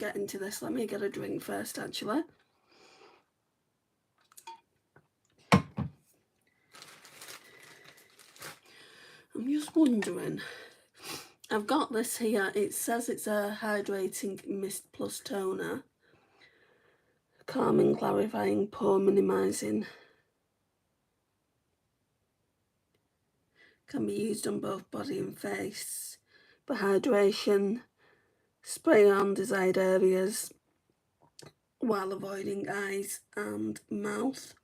get into this. Let me get a drink first, actually. I'm just wondering, I've got this here, it says it's a hydrating mist plus toner, calming, clarifying, pore minimising, can be used on both body and face for hydration, spray on desired areas while avoiding eyes and mouth,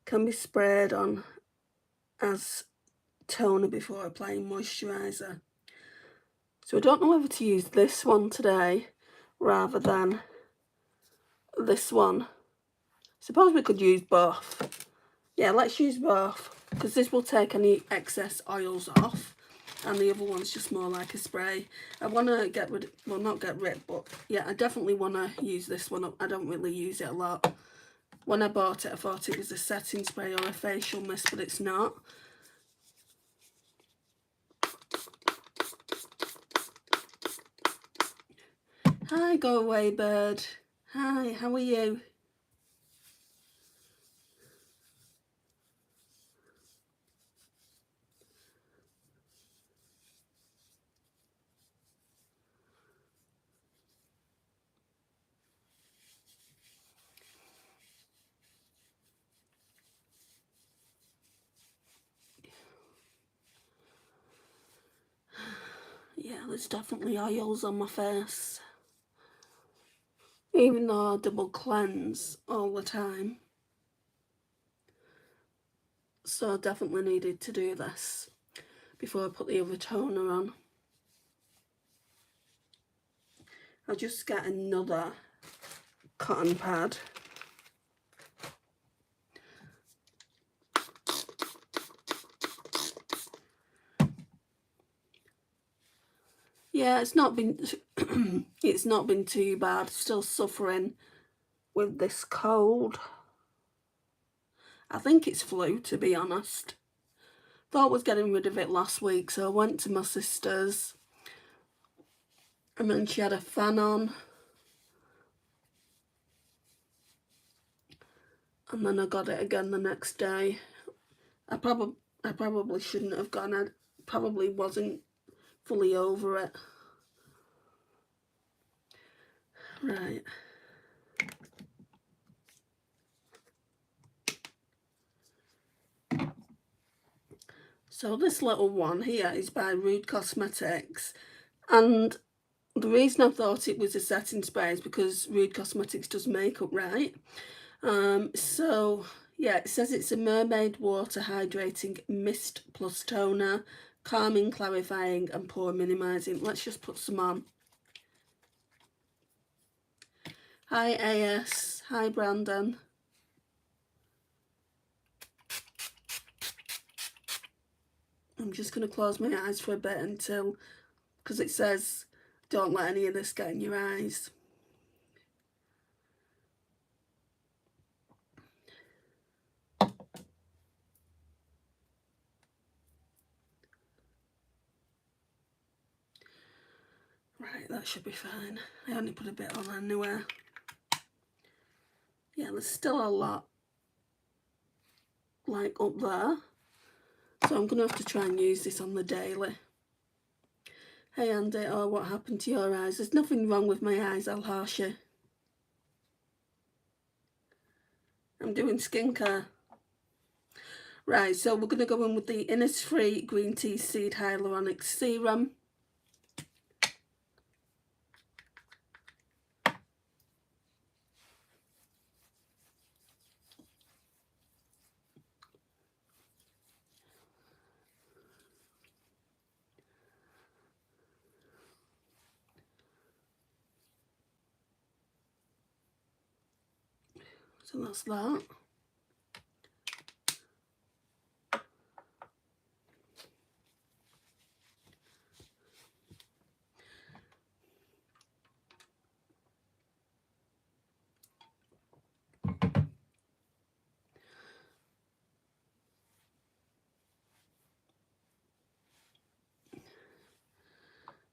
can be sprayed on as toner before applying moisturiser. So I don't know whether to use this one today rather than this one. Suppose we could use both. Yeah, let's use both, because this will take any excess oils off and the other one's just more like a spray. I want to get rid, well, not get rid, but yeah, I definitely want to use this one. I don't really use it a lot. When I bought it, I thought it was a setting spray or a facial mist, but it's not. Hi, go away bird. Hi, how are you? Yeah, there's definitely oils on my face. Even though I double cleanse all the time. So I definitely needed to do this before I put the other toner on. I'll just get another cotton pad. Yeah, it's not been it's not been too bad. Still suffering with this cold. I think it's flu, to be honest. Thought I was getting rid of it last week, so I went to my sister's and then she had a fan on. And then I got it again the next day. I probably shouldn't have gone. I probably wasn't fully over it. Right. So this little one here is by Rude Cosmetics, and the reason I thought it was a setting spray is because Rude Cosmetics does makeup, right? So yeah, it says it's a mermaid water hydrating mist plus toner, calming, clarifying and pore minimising. Let's just put some on. Hi AS, hi Brandon. I'm just going to close my eyes for a bit until, because it says don't let any of this get in your eyes. Right, that should be fine. I only put a bit on anyway. Yeah, there's still a lot like up there. So I'm going to have to try and use this on the daily. Hey Andy, oh, what happened to your eyes? There's nothing wrong with my eyes, I'll harsh you. I'm doing skincare. Right, so we're going to go in with the Infree Green Tea Seed Hyaluronic Serum. So that's that.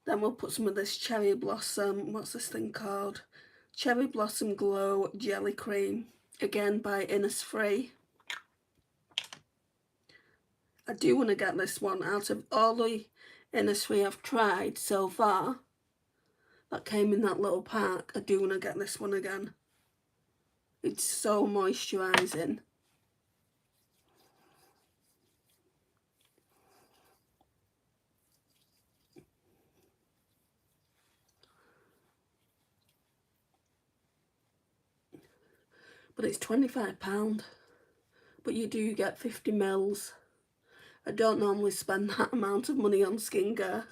Then we'll put some of this Cherry Blossom, what's this thing called? Cherry Blossom Glow Jelly Cream, again by Infree. I do want to get this one. Out of all the Infree I've tried so far that came in that little pack, I do want to get this one again. It's so moisturising. But it's £25. But you do get 50 mils. I don't normally spend that amount of money on skincare.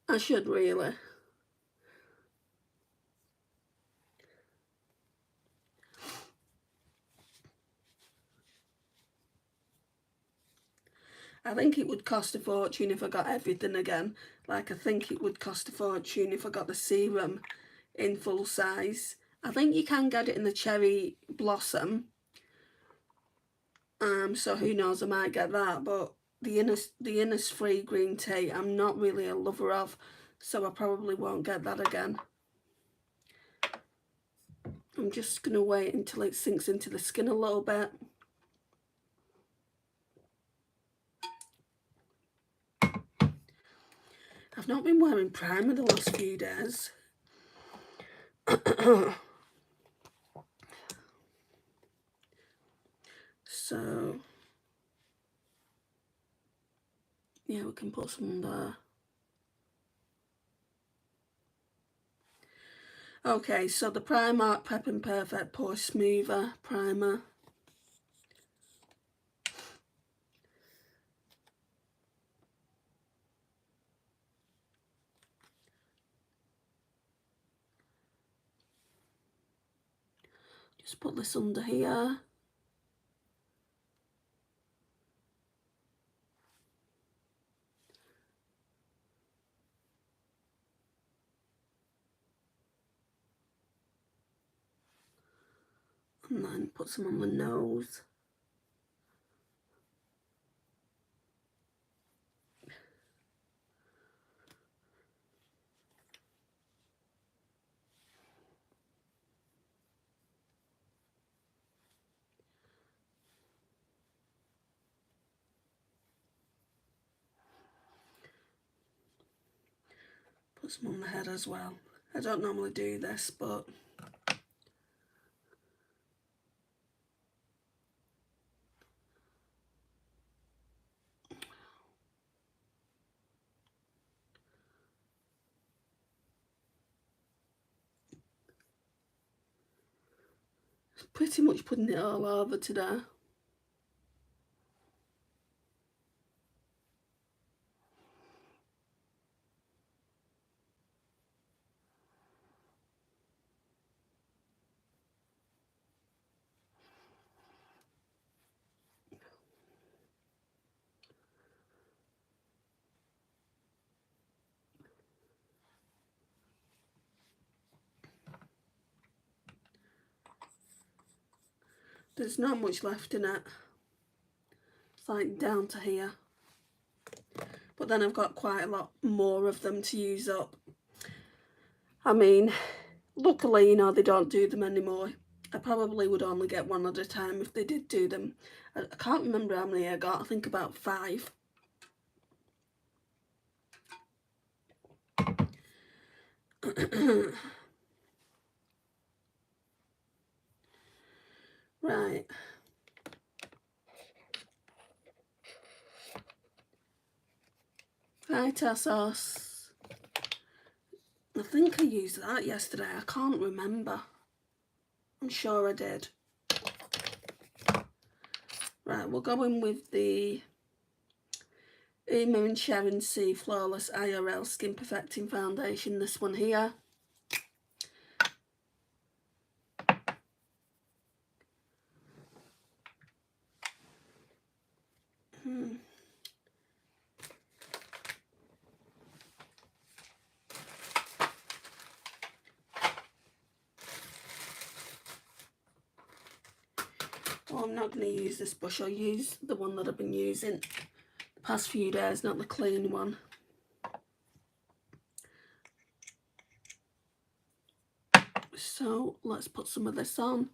I should really. I think it would cost a fortune if I got everything again. Like, I think it would cost a fortune if I got the serum in full size. I think you can get it in the Cherry Blossom. So who knows, I might get that. But the Innisfree green tea, I'm not really a lover of. So I probably won't get that again. I'm just going to wait until it sinks into the skin a little bit. I've not been wearing primer the last few days. So, yeah, we can put some there. Okay, so the Primark Prep and Perfect Pore Smoother Primer. Just put this under here. And then put some on the nose. Put some on the head as well. I don't normally do this, but pretty much putting it all over today. There's not much left in it. It's like down to here. But then I've got quite a lot more of them to use up. I mean, luckily, you know, they don't do them anymore. I probably would only get one at a time if they did do them. I can't remember how many I got. I think about 5. Right. Vita sauce. I think I used that yesterday. I can't remember. I'm sure I did. Right, we'll go in with the Uma and Sharon C Flawless IRL Skin Perfecting Foundation. This one here. Well, I'm not going to use this brush. I'll use the one that I've been using the past few days, not the clean one. So let's put some of this on.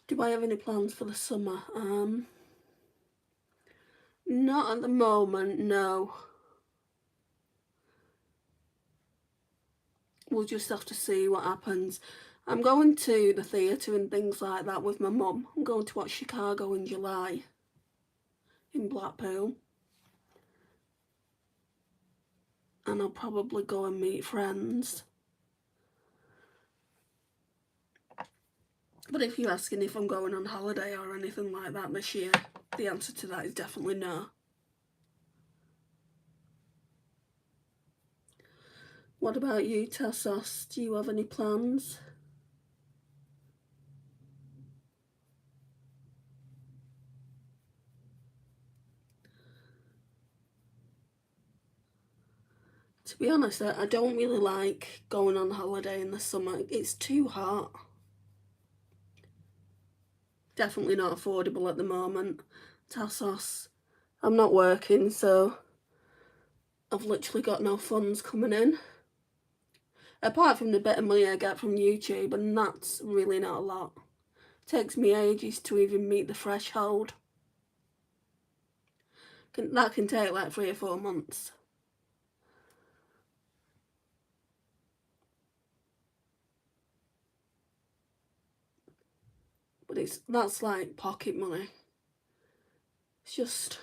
Do I have any plans for the summer? Not at the moment, no. We'll just have to see what happens. I'm going to the theatre and things like that with my mum. I'm going to watch Chicago in July in Blackpool. And I'll probably go and meet friends. But if you're asking if I'm going on holiday or anything like that this year, the answer to that is definitely no. What about you, Tassos? Do you have any plans? To be honest, I don't really like going on holiday in the summer. It's too hot. Definitely not affordable at the moment. Tassos, I'm not working, so I've literally got no funds coming in. Apart from the bit of money I get from YouTube, and that's really not a lot. It takes me ages to even meet the threshold. That can take like 3 or 4 months. But that's like pocket money. It's just,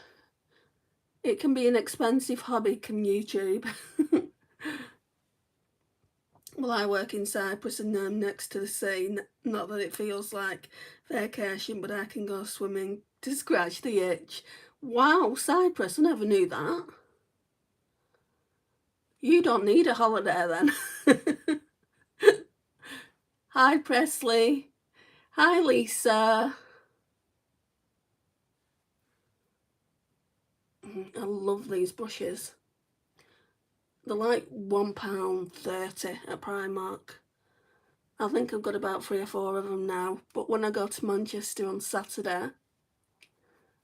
it can be an expensive hobby, can YouTube. Well, I work in Cyprus and I'm next to the sea. Not that it feels like vacation, but I can go swimming to scratch the itch. Wow, Cyprus, I never knew that. You don't need a holiday then. Hi, Presley. Hi, Lisa. I love these brushes. They're like £1.30 at Primark. I think I've got about 3 or 4 of them now, but when I go to Manchester on Saturday,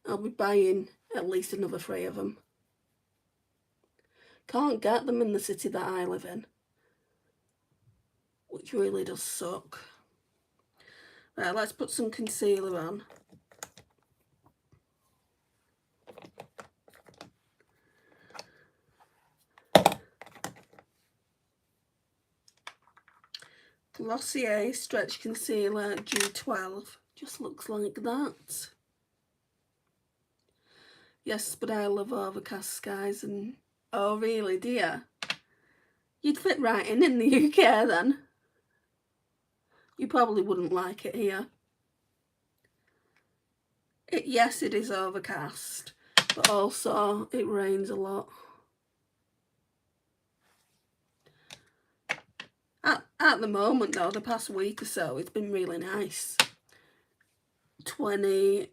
I'll be buying at least another 3 of them. Can't get them in the city that I live in, which really does suck. Right, let's put some concealer on. Glossier Stretch Concealer G12. Just looks like that. Yes, but I love overcast skies and... Oh, really, dear? You'd fit right in the UK then. You probably wouldn't like it here. Yes, it is overcast, but also it rains a lot. At the moment though, the past week or so, it's been really nice. 20,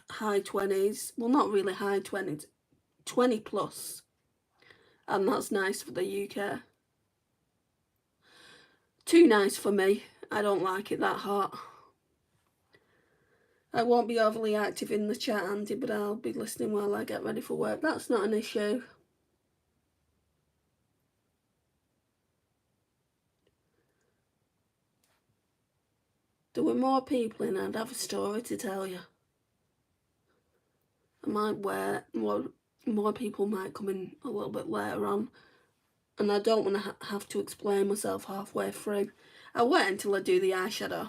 high 20s, well not really high 20s, 20 plus. And that's nice for the UK. Too nice for me. I don't like it that hot. I won't be overly active in the chat, Andy, but I'll be listening while I get ready for work. That's not an issue. There were more people in, I'd have a story to tell you. I might wait, more people might come in a little bit later on. And I don't want to have to explain myself halfway through. I'll wait until I do the eyeshadow.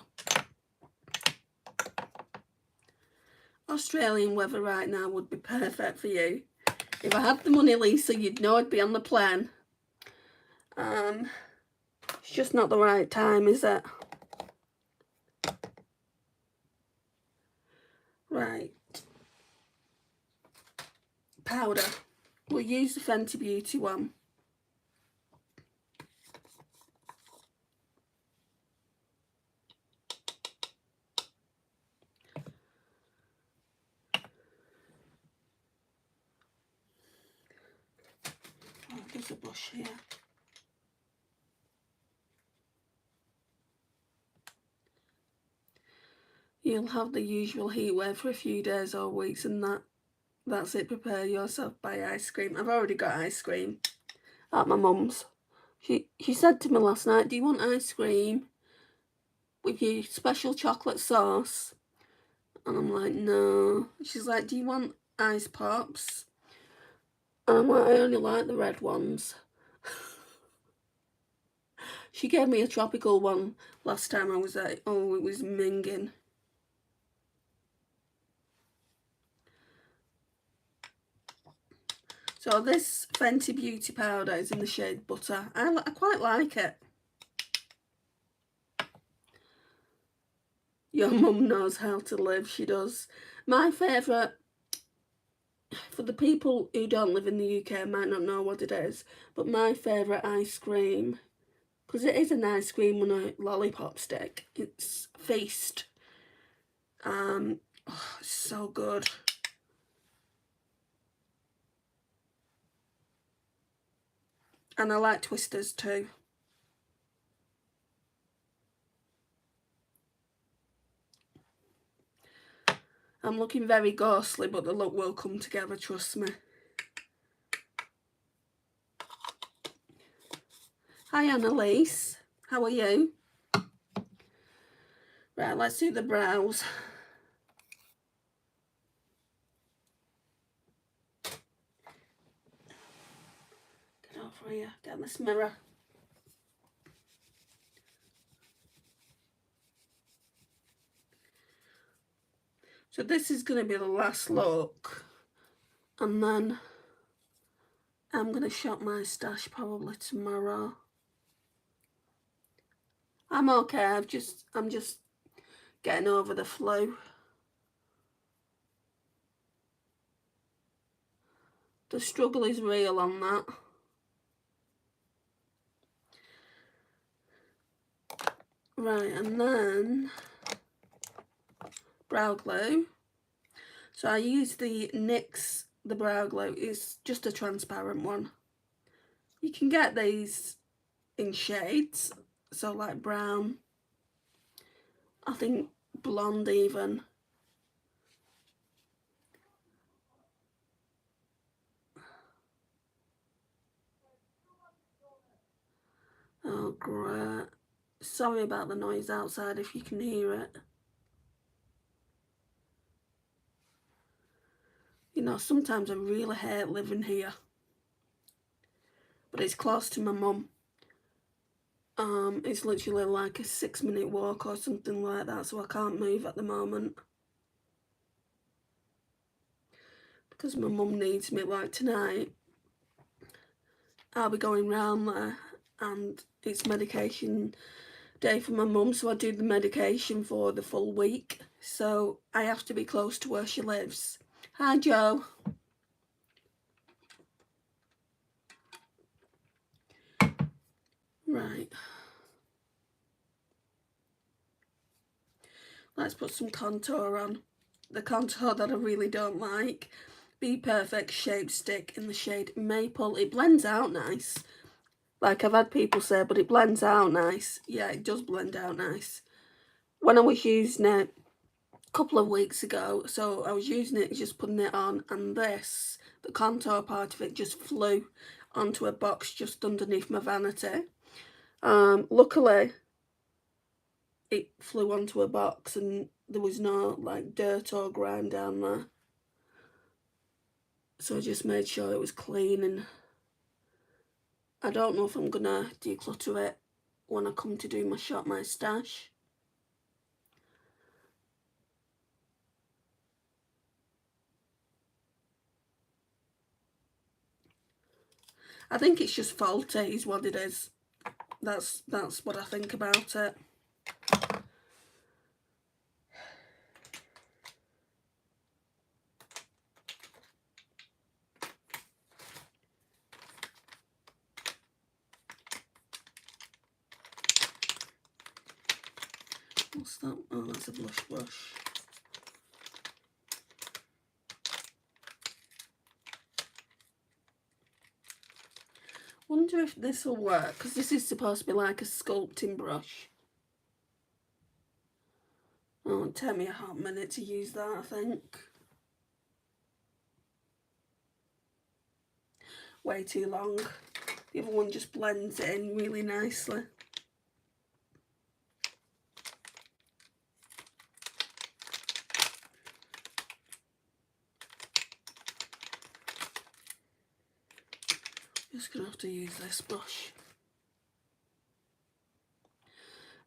Australian weather right now would be perfect for you. If I had the money, Lisa, you'd know I'd be on the plane. It's just not the right time, is it? Right. Powder. we'll use the Fenty Beauty one. Oh, there's a brush here. You'll have the usual heat wave for a few days or weeks, and that's it. Prepare yourself by ice cream. I've already got ice cream at my mum's. She said to me last night, do you want ice cream with your special chocolate sauce? And I'm like, no. She's like, do you want ice pops? And I'm like, I only like the red ones. She gave me a tropical one last time I was there. Oh, it was minging. So this Fenty Beauty powder is in the shade Butter. I quite like it. Your mum knows how to live, she does. My favourite, for the people who don't live in the UK might not know what it is, but my favourite ice cream, because it is an ice cream on a lollipop stick, it's Feast. Oh, it's so good. And I like Twisters too. I'm looking very ghostly, but the look will come together, trust me. Hi Annalise, how are you? Right, let's do the brows. Get over here, get this mirror. So this is going to be the last look, and then I'm going to shop my stash probably tomorrow. I'm okay, I'm just getting over the flu. The struggle is real on that. Right, and then brow glue. So I use the NYX, the brow glue. It's just a transparent one. You can get these in shades, so like brown, I think blonde even. Oh great. Sorry about the noise outside if you can hear it. You know, sometimes I really hate living here, but it's close to my mum. It's literally like a 6-minute walk or something like that, so I can't move at the moment. Because my mum needs me, like tonight. I'll be going round there, and it's medication day for my mum, so I do the medication for the full week. So I have to be close to where she lives. Hi, Joe. Right. Let's put some contour on. The contour that I really don't like. Be Perfect Shape Stick in the shade Maple. It blends out nice. Like I've had people say, but it blends out nice. Yeah, it does blend out nice. When I was using it a couple of weeks ago, so I was using it, just putting it on, and this, the contour part of it just flew onto a box just underneath my vanity. Luckily, it flew onto a box and there was no like dirt or grime down there. So I just made sure it was clean, and I don't know if I'm gonna declutter it when I come to do my shop my stash. I think it's just faulty is what it is. That's what I think about it. What's that? Oh, that's a blush brush. Wonder if this will work, because this is supposed to be like a sculpting brush. Oh, it'll take me a hot minute to use that, I think. Way too long. The other one just blends it in really nicely. Just gonna have to use this brush.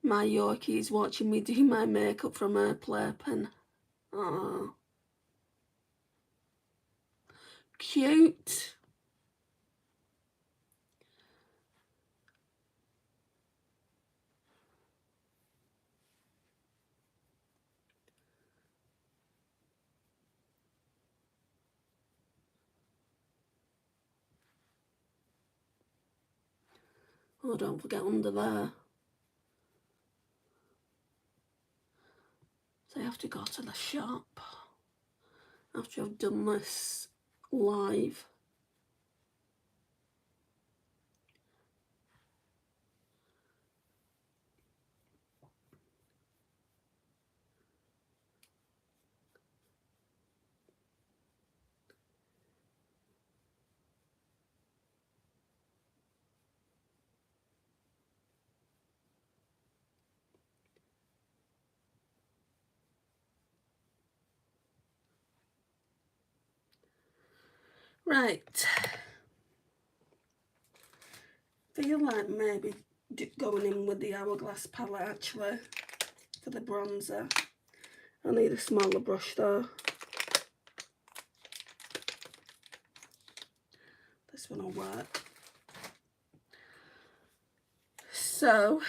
My Yorkie is watching me do my makeup from her playpen. Oh, cute. Oh, don't forget under there. So I have to go to the shop after I've done this live. Right. Feel like maybe going in with the Hourglass palette actually for the bronzer. I need a smaller brush though. This one will work. So,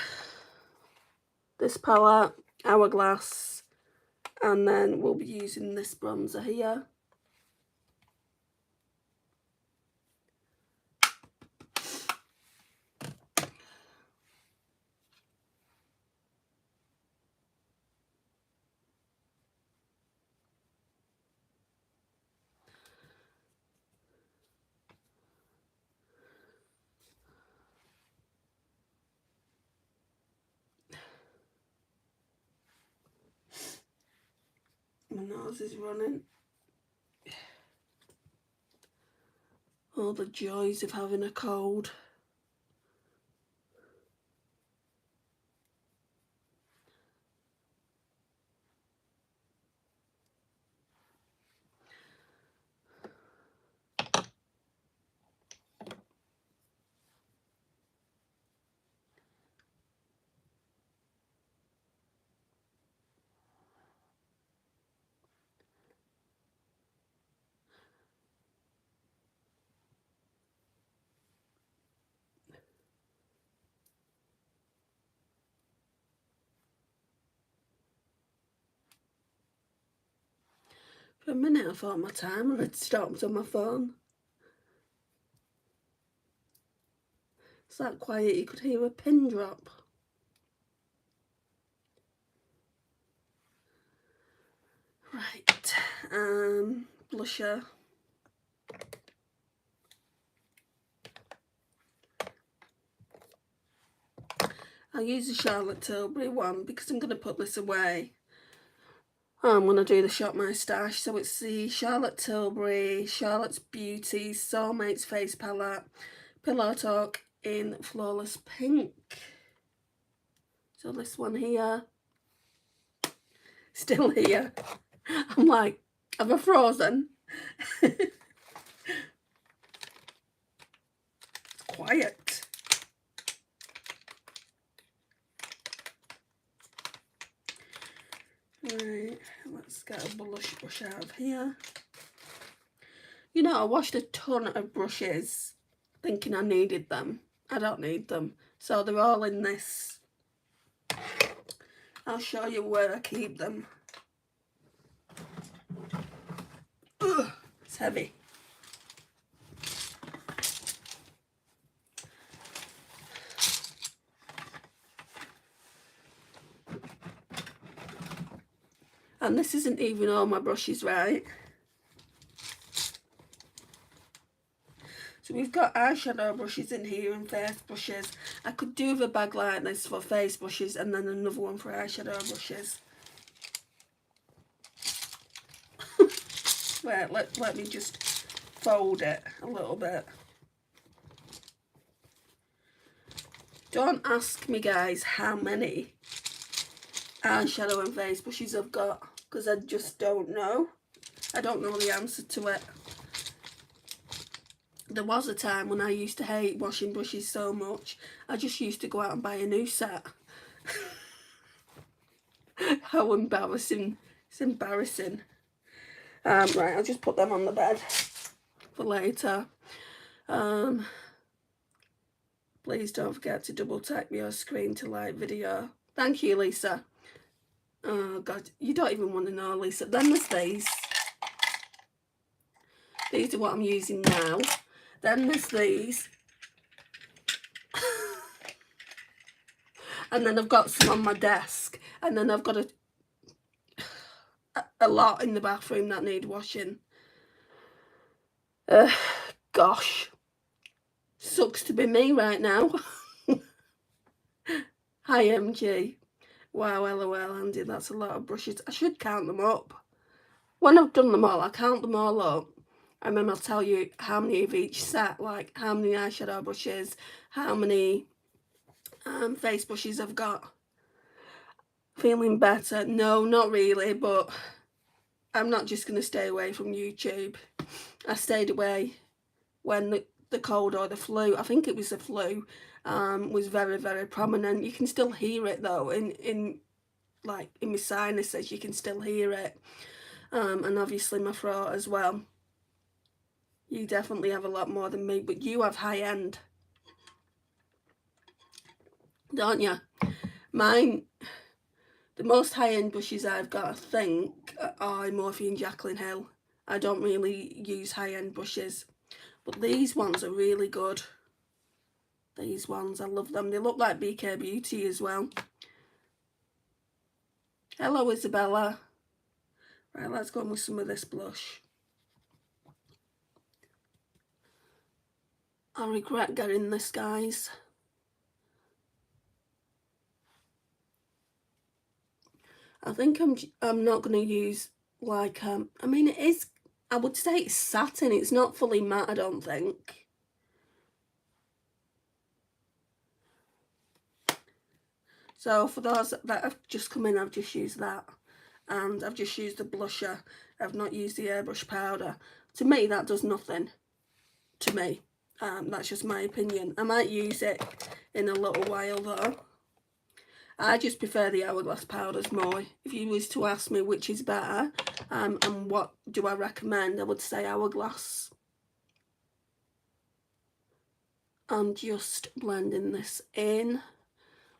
this palette, Hourglass, and then we'll be using this bronzer here. My nose is running. All the joys of having a cold. For a minute I thought my timer had stopped on my phone. It's that quiet you could hear a pin drop. Right, blusher. I'll use the Charlotte Tilbury one because I'm going to put this away. I'm going to do the Shop My Stash. So it's the Charlotte Tilbury, Charlotte's Beauty, Soulmates Face Palette, Pillow Talk in Flawless Pink. So this one here, still here. I'm like, have I frozen? It's quiet. Right, let's get a blush brush out of here. You know, I washed a ton of brushes thinking I needed them. I don't need them. So they're all in this. I'll show you where I keep them. Ugh, it's heavy. And this isn't even all my brushes, right? So we've got eyeshadow brushes in here and face brushes. I could do with a bag like this for face brushes and then another one for eyeshadow brushes. Wait, let me just fold it a little bit. Don't ask me, guys, how many eyeshadow and face brushes I've got, because I just don't know. I don't know the answer to it. There was a time when I used to hate washing brushes so much, I just used to go out and buy a new set. How embarrassing. It's embarrassing. Right, I'll just put them on the bed for later. Please don't forget to double tap your screen to like video. Thank you, Lisa. Oh God, you don't even want to know, Lisa. Then there's these. These are what I'm using now. Then there's these. And then I've got some on my desk. And then I've got a lot in the bathroom that need washing. Gosh. Sucks to be me right now. Hi, MG. Wow, LOL, Andy, that's a lot of brushes. I should count them up. When I've done them all, I'll count them all up. And then I'll tell you how many of each set, like how many eyeshadow brushes, how many face brushes I've got. Feeling better? No, not really, but I'm not just going to stay away from YouTube. I stayed away when the cold or the flu, I think it was the flu, was very, very prominent. You can still hear it though, in my sinuses, you can still hear it. And obviously my throat as well. You definitely have a lot more than me, but you have high end, don't you? Mine, the most high end brushes I've got, I think, are Morphe and Jaclyn Hill. I don't really use high end brushes, but these ones are really good. These ones, I love them. They look like BK Beauty as well. Hello, Isabella. Right, let's go on with some of this blush. I regret getting this, guys. I think I'm not going to use like I mean, it is, I would say it's satin. It's not fully matte, I don't think. So for those that have just come in, I've just used that, and I've just used the blusher. I've not used the airbrush powder. To me, that does nothing. To me, that's just my opinion. I might use it in a little while though. I just prefer the Hourglass powders more. If you was to ask me which is better, and what do I recommend, I would say Hourglass. I'm just blending this in.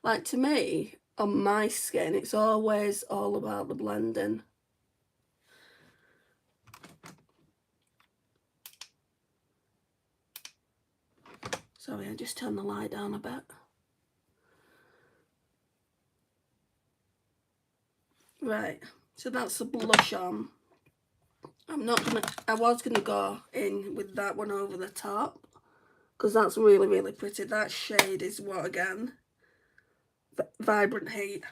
Like, to me, on my skin, it's always all about the blending. Sorry, I just turned the light down a bit. Right, so that's the blush on. I was gonna go in with that one over the top, because that's really, really pretty. That shade is what again? Vibrant Heat.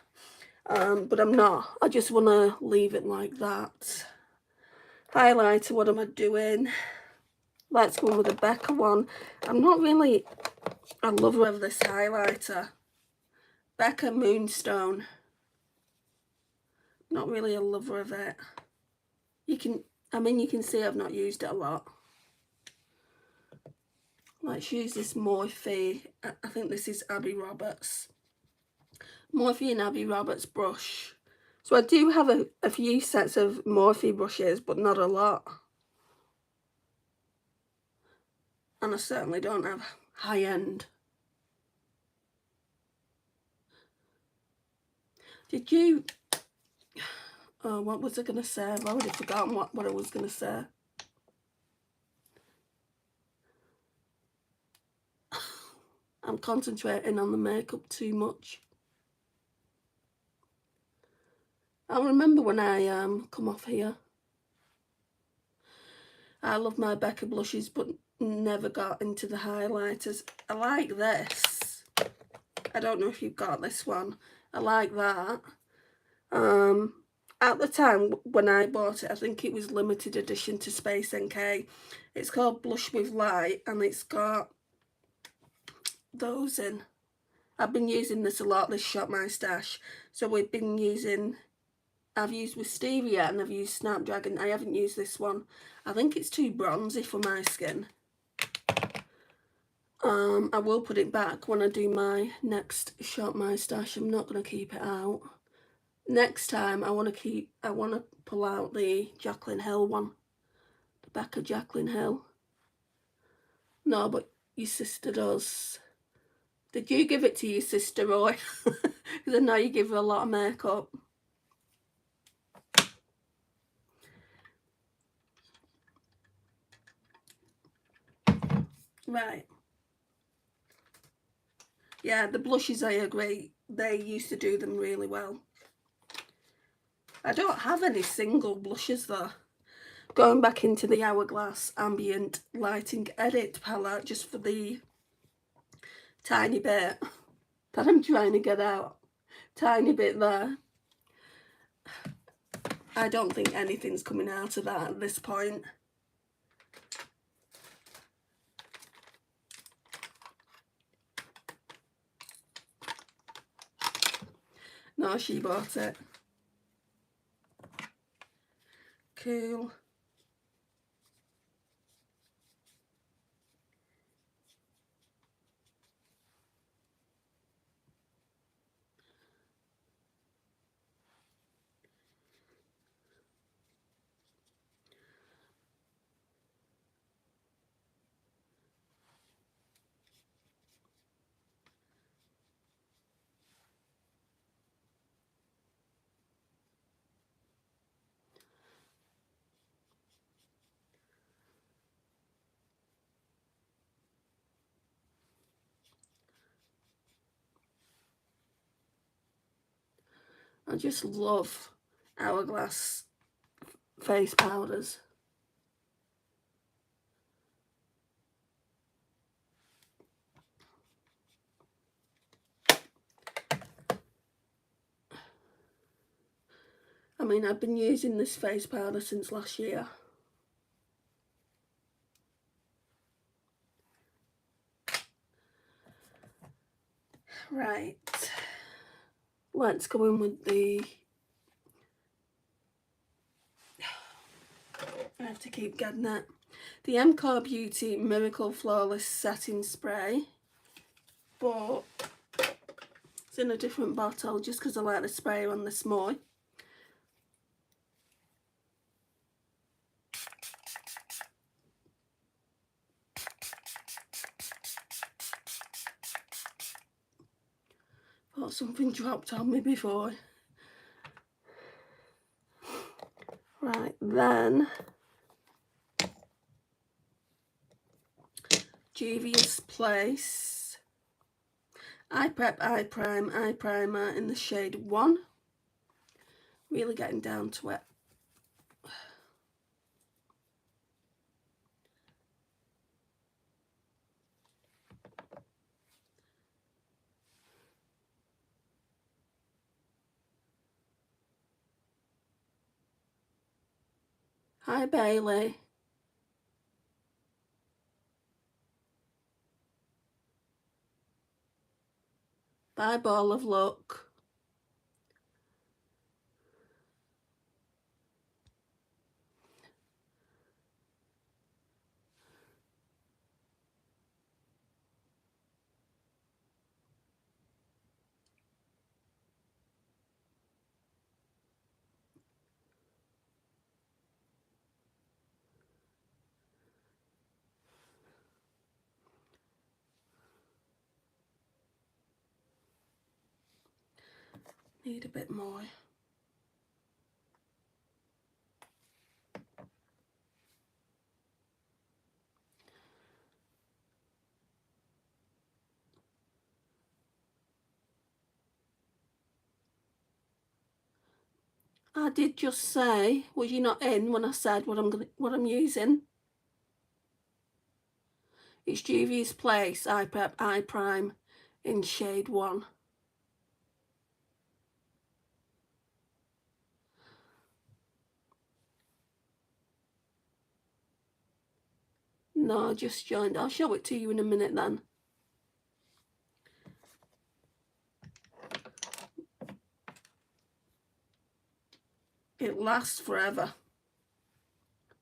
But I'm not. I just want to leave it like that. Highlighter, what am I doing? Let's go with a Becca one. I'm not really a lover of this highlighter. Becca Moonstone. Not really a lover of it. You can see I've not used it a lot. Let's use this Morphe. I think this is Abby Roberts. Morphe and Abby Roberts brush. So I do have a few sets of Morphe brushes, but not a lot. And I certainly don't have high end. Did you... Oh, what was I going to say? I've already forgotten what I was going to say. I'm concentrating on the makeup too much. I remember when I come off here, I love my Becca blushes, but never got into the highlighters. I like this. I don't know if you've got this one. I like that. At the time when I bought it, I think it was limited edition to Space NK. It's called Blush with Light, and it's got those in. I've been using this a lot, this Shop My Stash. So we've been using, I've used Wisteria and I've used Snapdragon. I haven't used this one. I think it's too bronzy for my skin. I will put it back when I do my next Shop My Stash. I'm not going to keep it out. Next time I want to pull out the Jaclyn Hill one. The Becca Jaclyn Hill. No, but your sister does. Did you give it to your sister, Roy? Because I know you give her a lot of makeup. Right. Yeah, the blushes, I agree. They used to do them really well. I don't have any single blushes though. Going back into the Hourglass Ambient Lighting Edit palette just for the tiny bit that I'm trying to get out. Tiny bit there. I don't think anything's coming out of that at this point. No, she bought it. Cool. I just love Hourglass face powders. I mean, I've been using this face powder since last year. Right. Let's go in with the... I have to keep getting it. The MCore Beauty Miracle Flawless Setting Spray. But it's in a different bottle just because I like the spray on the small. Thought something dropped on me before. Right, then Juvia's Place Eye Prep Eye Prime Eye Primer in the shade 1. Really getting down to it. Hi Bailey. Bye Ball of Luck. Need a bit more. I did just say, was you not in when I said what I'm using? It's Juvia's Place Eye Prep Eye Prime in shade 1. No, I just joined. I'll show it to you in a minute then. It lasts forever.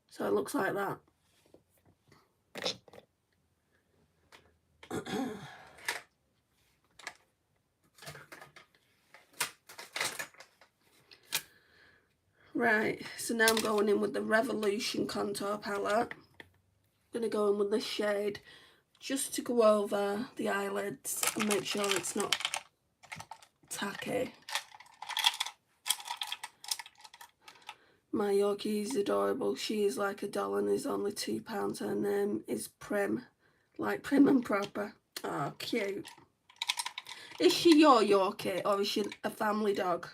So it looks like that. Right, so now I'm going in with the Revolution contour palette. I'm going to go in with this shade just to go over the eyelids and make sure it's not tacky. My Yorkie is adorable. She is like a doll and is only £2. Her name is Prim, like prim and proper. Oh, cute. Is she your Yorkie or is she a family dog?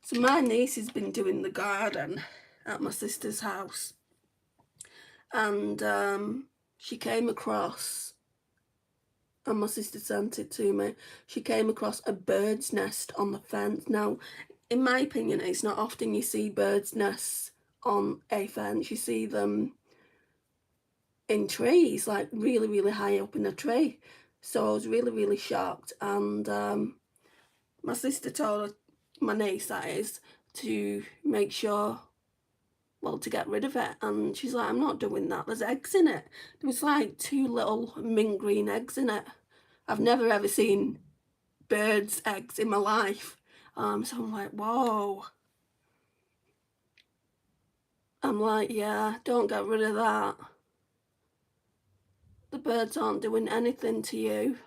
So my niece has been doing the garden at my sister's house, and she came across, and my sister sent it to me, she came across a bird's nest on the fence. Now, in my opinion, it's not often you see bird's nests on a fence. You see them in trees, like really, really high up in a tree. So I was really, really shocked, and my sister told my niece, that is, to make sure, well, to get rid of it. And she's like, I'm not doing that. There's eggs in it. There was like 2 little mint green eggs in it. I've never ever seen birds' eggs in my life. So I'm like, whoa. I'm like, yeah, don't get rid of that. The birds aren't doing anything to you.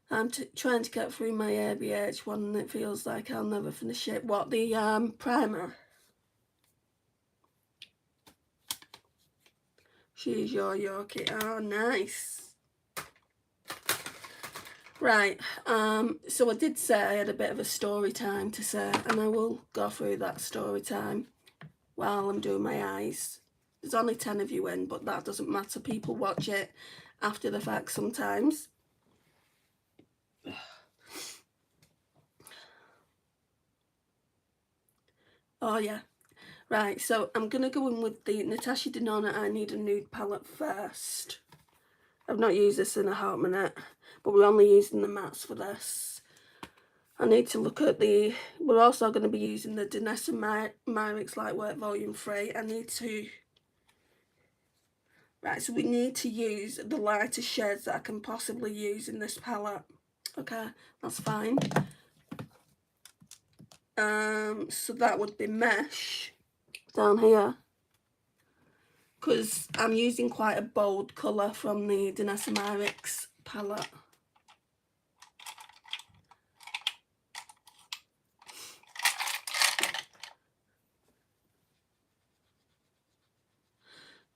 I'm trying to get through my ABH one and it feels like I'll never finish it. What, the primer? She's your Yorkie. Oh, nice. Right, so I did say I had a bit of a story time to say, and I will go through that story time while I'm doing my eyes. There's only 10 of you in, but that doesn't matter. People watch it after the fact sometimes. Oh yeah. Right, so I'm going to go in with the Natasha Denona I Need a Nude palette first. I've not used this in a hot minute, but we're only using the mattes for this. I need to look at the, we're also going to be using the Danessa Myricks Lightwork Volume 3. I need to, right, so we need to use the lighter shades that I can possibly use in this palette. Okay, that's fine. So that would be Mesh down here, because I'm using quite a bold colour from the Danessa Myricks palette.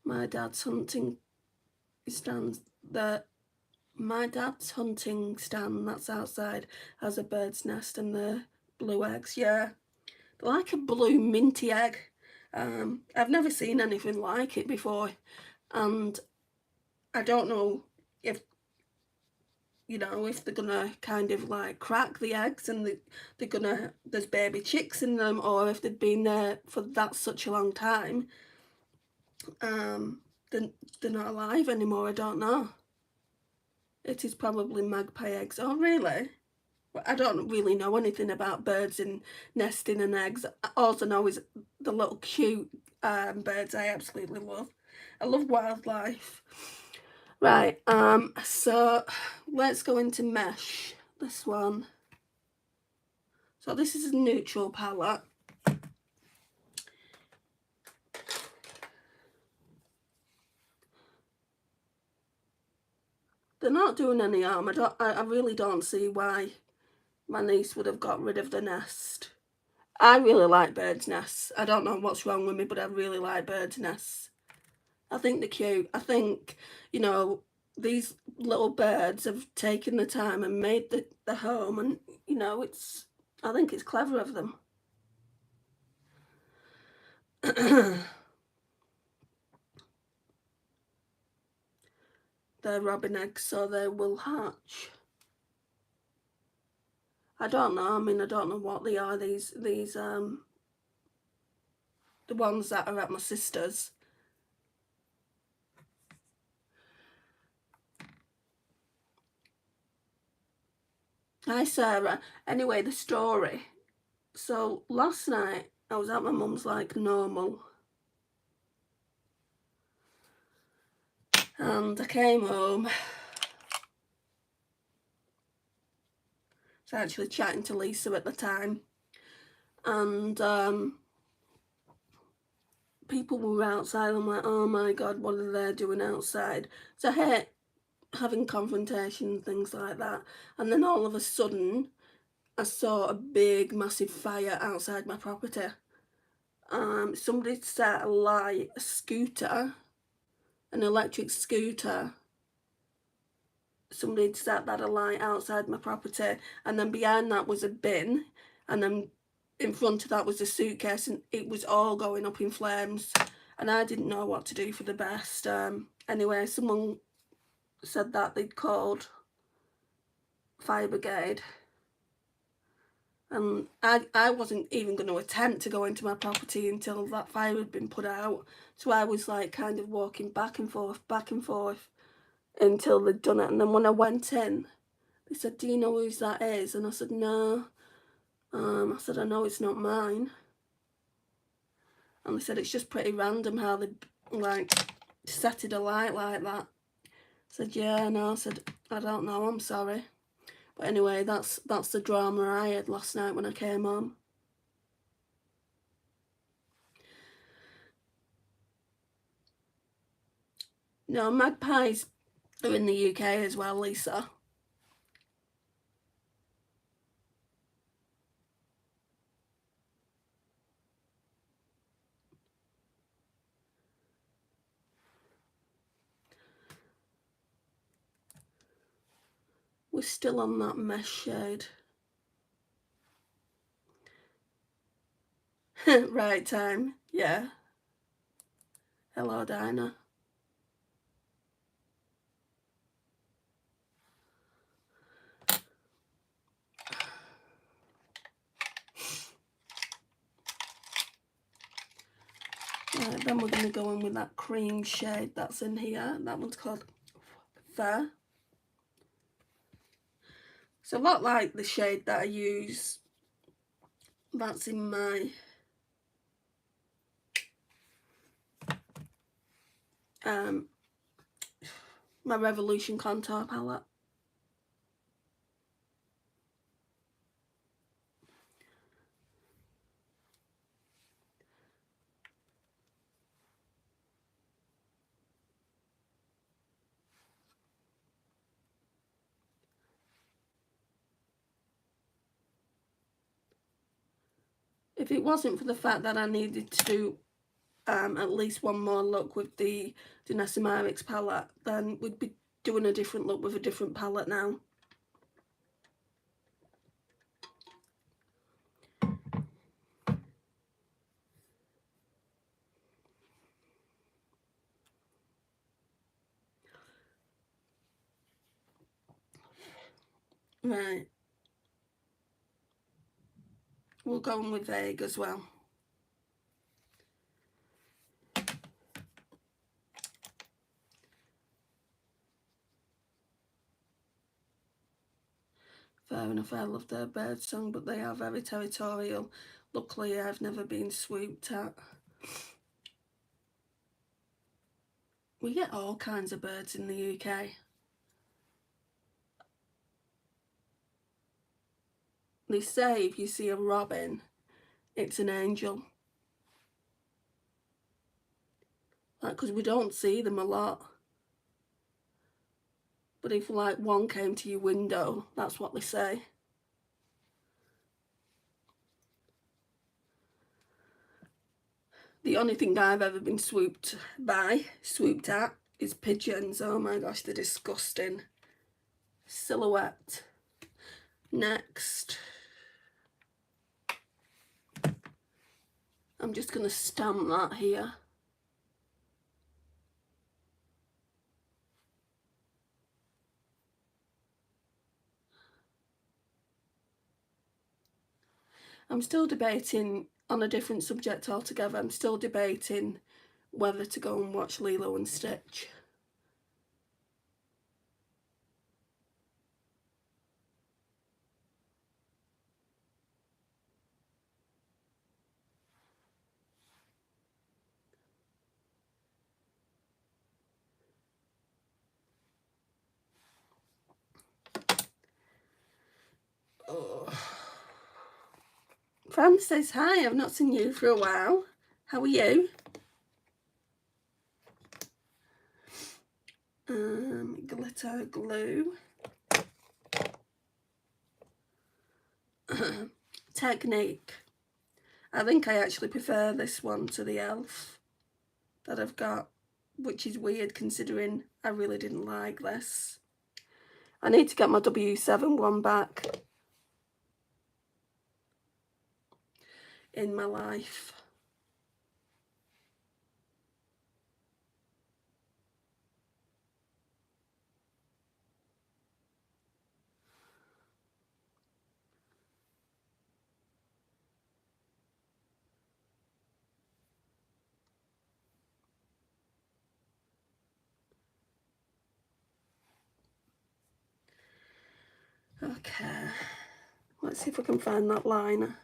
My dad's hunting stand, my dad's hunting stand that's outside has a bird's nest and the blue eggs. Yeah, they're like a blue minty egg. I've never seen anything like it before, and I don't know if, you know, if they're gonna kind of like crack the eggs and they're gonna, there's baby chicks in them, or if they've been there for that such a long time, they're not alive anymore. I don't know. It is probably magpie eggs. Oh really? Well, I don't really know anything about birds and nesting and eggs. All I know is the little cute birds I absolutely love. I love wildlife. Right, so let's go into Mesh, this one. So this is a neutral palette. They're not doing any harm. I really don't see why my niece would have got rid of the nest. I really like birds' nests. I don't know what's wrong with me, but I really like birds' nests. I think they're cute. I think, you know, these little birds have taken the time and made the home, and, you know, I think it's clever of them. They're robin eggs, so they will hatch. I don't know. I mean, I don't know what they are. These the ones that are at my sister's. Hi, Sarah. Anyway, the story. So last night I was at my mum's like normal, and I came home. I was actually chatting to Lisa at the time, and people were outside. I'm like, oh my god, what are they doing outside? So I hate having confrontation, things like that. And then all of a sudden, I saw a big, massive fire outside my property. Somebody set a scooter, an electric scooter. Somebody had set that alight outside my property, and then behind that was a bin, and then in front of that was a suitcase, and it was all going up in flames, and I didn't know what to do for the best. Anyway, someone said that they'd called fire brigade, and I wasn't even going to attempt to go into my property until that fire had been put out, so I was like kind of walking back and forth until they'd done it. And then when I went in, they said, do you know whose that is? And I said, no. I said, I know it's not mine. And they said, it's just pretty random how they like set it alight like that. I said, yeah, no. I said, I don't know, I'm sorry. But anyway, that's the drama I had last night when I came home. No, magpies are in the UK as well, Lisa. We're still on that mesh shade. Right time, yeah. Hello, Dinah. Right, then we're going to go in with that cream shade that's in here. That one's called Fair. It's a lot like the shade that I use. That's in my my Revolution contour palette. If it wasn't for the fact that I needed to do at least one more look with the Danessa palette, then we'd be doing a different look with a different palette now. Right. We'll go in with Vague as well. Fair enough, I love their bird song, but they are very territorial. Luckily, I've never been swooped at. We get all kinds of birds in the UK. They say if you see a robin, it's an angel. Like, because we don't see them a lot. But if like one came to your window, that's what they say. The only thing I've ever been swooped at, is pigeons. Oh my gosh, they're disgusting. Silhouette. Next, I'm just going to stamp that here. I'm still debating on a different subject altogether. I'm still debating whether to go and watch Lilo and Stitch. Oh. Fran says, hi, I've not seen you for a while. How are you? Glitter glue. Technique. I think I actually prefer this one to the e.l.f. that I've got, which is weird considering I really didn't like this. I need to get my W7 one back in my life. Okay, let's see if I can find that liner.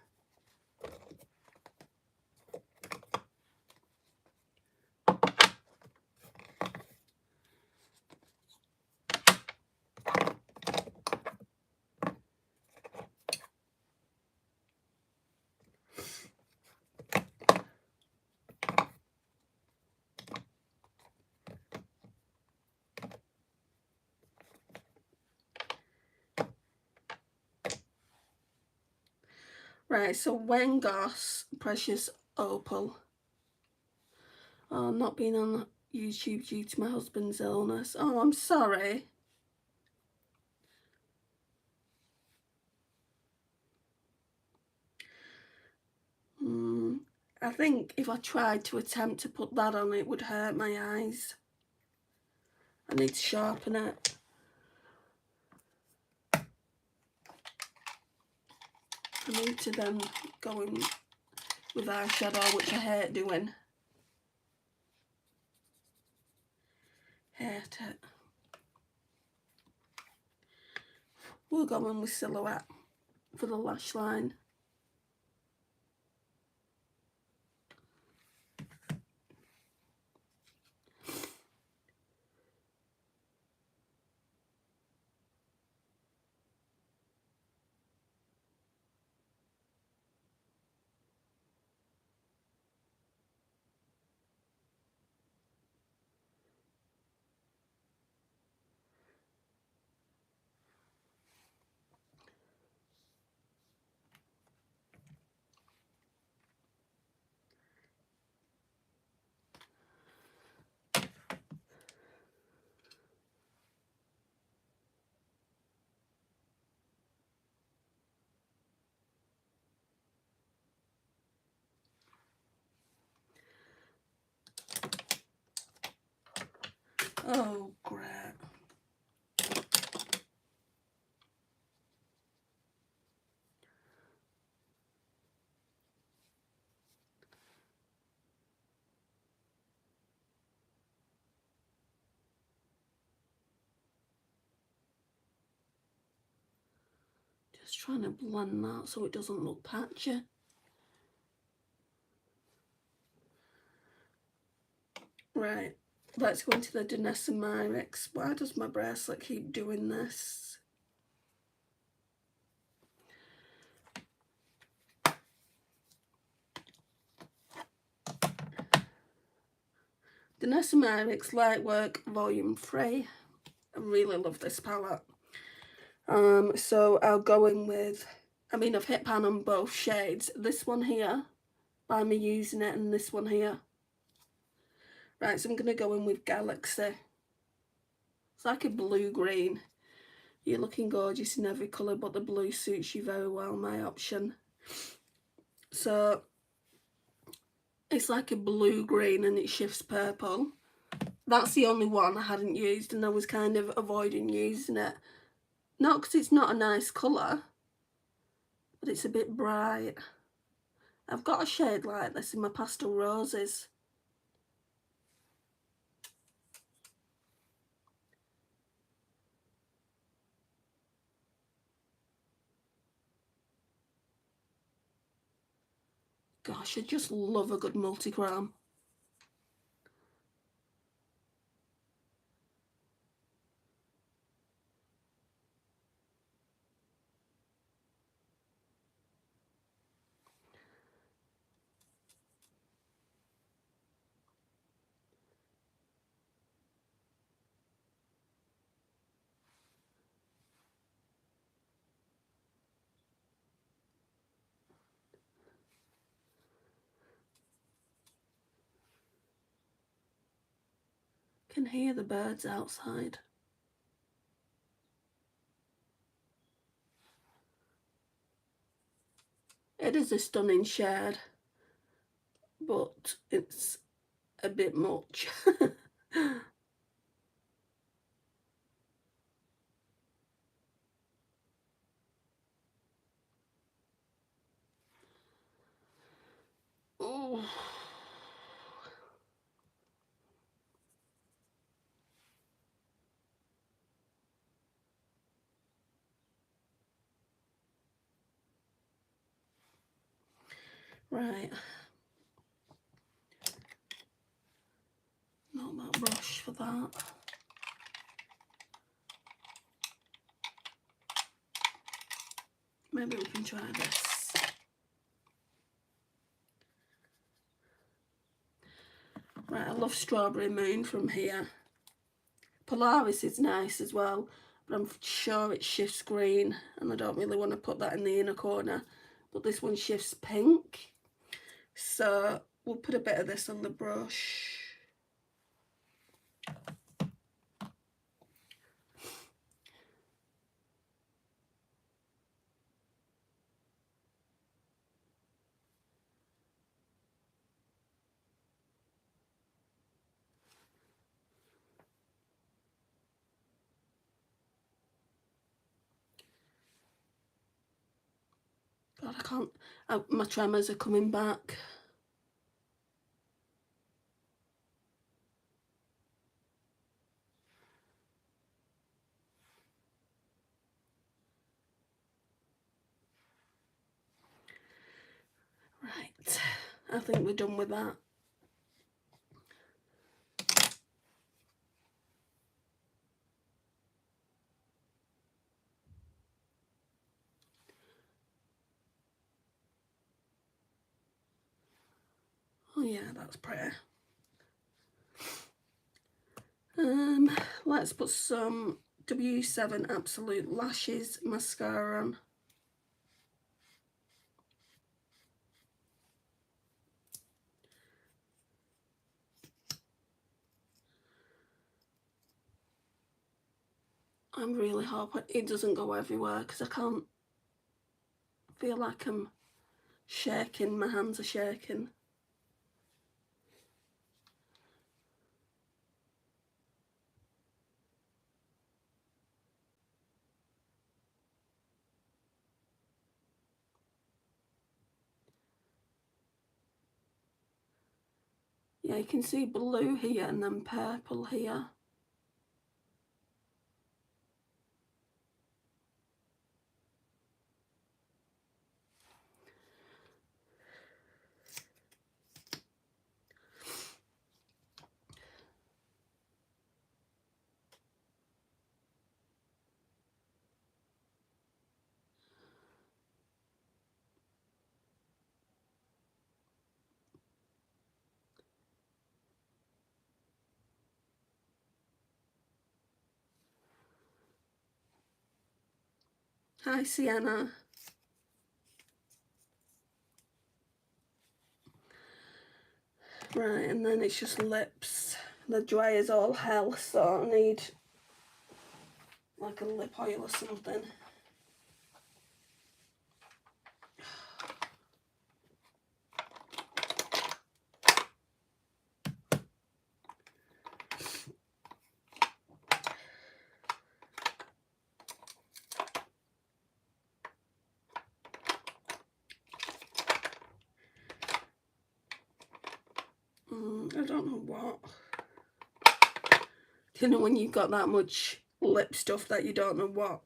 Right, so Wen Goss, Precious Opal. Oh, I'm not being on YouTube due to my husband's illness. Oh, I'm sorry. I think if I tried to attempt to put that on, it would hurt my eyes. I need to sharpen it. I need to then go in with eyeshadow, which I hate doing. Hate it. We'll go in with Silhouette for the lash line. Oh, great. Just trying to blend that so it doesn't look patchy. Right, let's go into the Danessa Myrix. Why does my bracelet keep doing this? Danessa Myrix Lightwork Volume 3. I really love this palette. So I'll go in with, I mean, I've hit pan on both shades. This one here by me using it, and this one here. Right, so I'm going to go in with Galaxy. It's like a blue-green. You're looking gorgeous in every colour, but the blue suits you very well, my option. So it's like a blue-green and it shifts purple. That's the only one I hadn't used, and I was kind of avoiding using it. Not because it's not a nice colour, but it's a bit bright. I've got a shade like this in my Pastel Roses. Gosh, I just love a good multi-chrome. Can hear the birds outside. It is a stunning shade, but it's a bit much. Oh. Right. Not that brush for that. Maybe we can try this. Right, I love Strawberry Moon from here. Polaris is nice as well, but I'm sure it shifts green, and I don't really want to put that in the inner corner. But this one shifts pink. So we'll put a bit of this on the brush. God, I can't, my tremors are coming back. Right, I think we're done with that. Oh yeah, that's pretty. Let's put some W7 Absolute Lashes mascara on. I'm really hoping it doesn't go everywhere because I can't feel like I'm shaking, my hands are shaking. Yeah, you can see blue here and then purple here. Hi, Sienna. Right, and then it's just lips. The dry is all hell, so I need like a lip oil or something. I don't know what. You know when you've got that much lip stuff that you don't know what.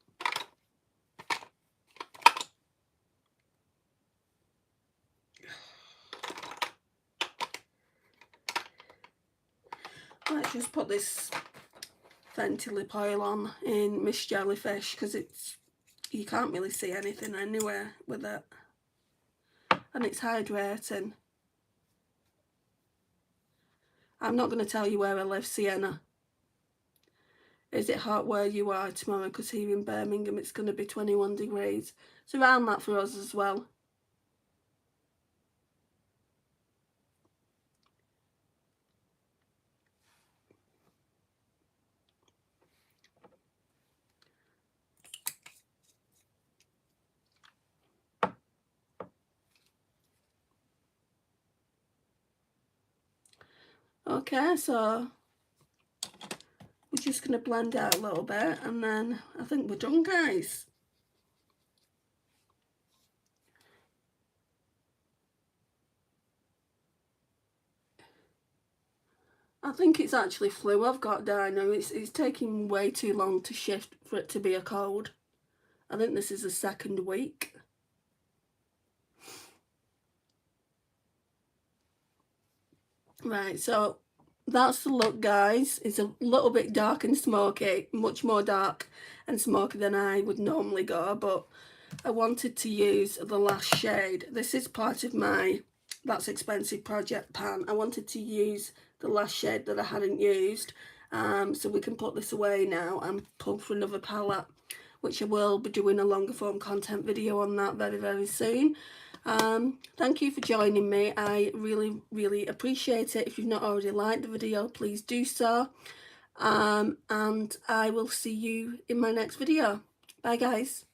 Let's just put this Fenty lip oil on in Miss Jellyfish because you can't really see anything anywhere with it, and it's hydrating. I'm not going to tell you where I live, Sienna. Is it hot where you are tomorrow? Because here in Birmingham it's going to be 21 degrees. It's around that for us as well. Okay, so we're just going to blend out a little bit and then I think we're done, guys. I think it's actually flu I've got down now. It's taking way too long to shift for it to be a cold. I think this is the second week. Right, so that's the look, guys. It's a little bit dark and smoky, much more dark and smoky than I would normally go, but I wanted to use the last shade. This is part of my That's Expensive project pan. I wanted to use the last shade that I hadn't used, so we can put this away now and pull for another palette, which I will be doing a longer form content video on that very, very soon. Thank you for joining me. I really, really appreciate it. If you've not already liked the video, please do so. And I will see you in my next video. Bye, guys.